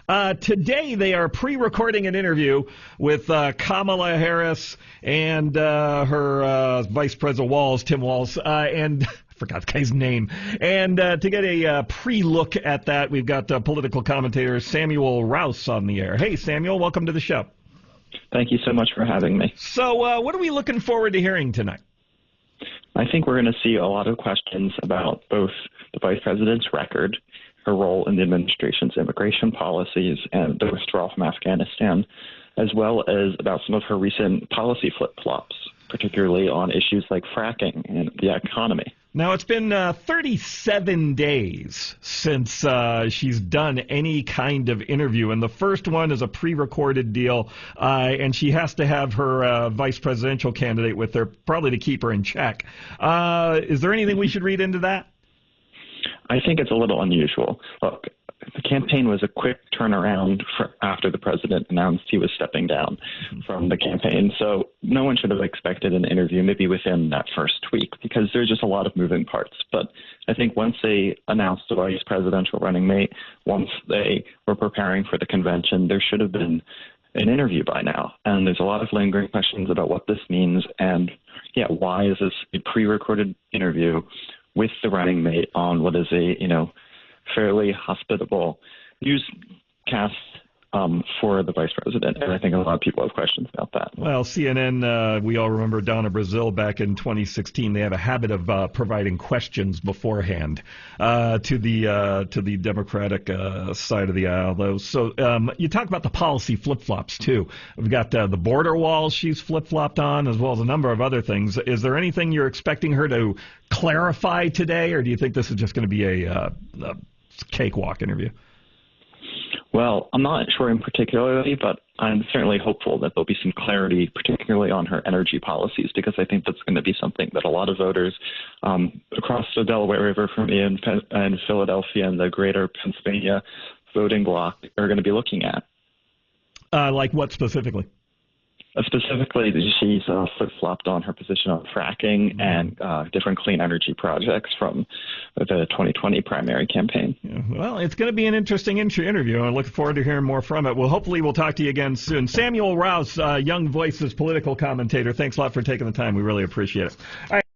Today they are pre-recording an interview with Kamala Harris and her Vice President Walz, Tim Walz, and I forgot the guy's name. And to get a pre-look at that, we've got political commentator Samuel Raus on the air. Hey, Samuel, welcome to the show. Thank you so much for having me. So what are we looking forward to hearing tonight? I think we're going to see a lot of questions about both the vice president's record, her role in the administration's immigration policies, and the withdrawal from Afghanistan, as well as about some of her recent policy flip-flops, particularly on issues like fracking and the economy. Now, it's been 37 days since she's done any kind of interview, and the first one is a pre-recorded deal, and she has to have her vice presidential candidate with her, probably to keep her in check. Is there anything we should read into that? I think it's a little unusual. Look, the campaign was a quick turnaround after the president announced he was stepping down from the campaign. So no one should have expected an interview maybe within that first week because there's just a lot of moving parts. But I think once they announced the vice presidential running mate, once they were preparing for the convention, there should have been an interview by now. And there's a lot of lingering questions about what this means and, why is this a pre-recorded interview with the running mate on what is a, fairly hospitable newscast for the vice president. And I think a lot of people have questions about that. Well, CNN, we all remember Donna Brazile back in 2016. They have a habit of providing questions beforehand to the Democratic side of the aisle. Though, so you talk about the policy flip-flops, too. We've got the border walls she's flip-flopped on, as well as a number of other things. Is there anything you're expecting her to clarify today, or do you think this is just going to be a cakewalk interview? Well, I'm not sure in particularly, but I'm certainly hopeful that there'll be some clarity, particularly on her energy policies, because I think that's going to be something that a lot of voters across the Delaware River from me and Philadelphia and the greater Pennsylvania voting bloc are going to be looking at. Like what specifically? Specifically, she's flip-flopped on her position on fracking and different clean energy projects from the 2020 primary campaign. Yeah, well, it's going to be an interesting interview. I look forward to hearing more from it. Well, hopefully we'll talk to you again soon. Samuel Raus, Young Voices political commentator, thanks a lot for taking the time. We really appreciate it. All right.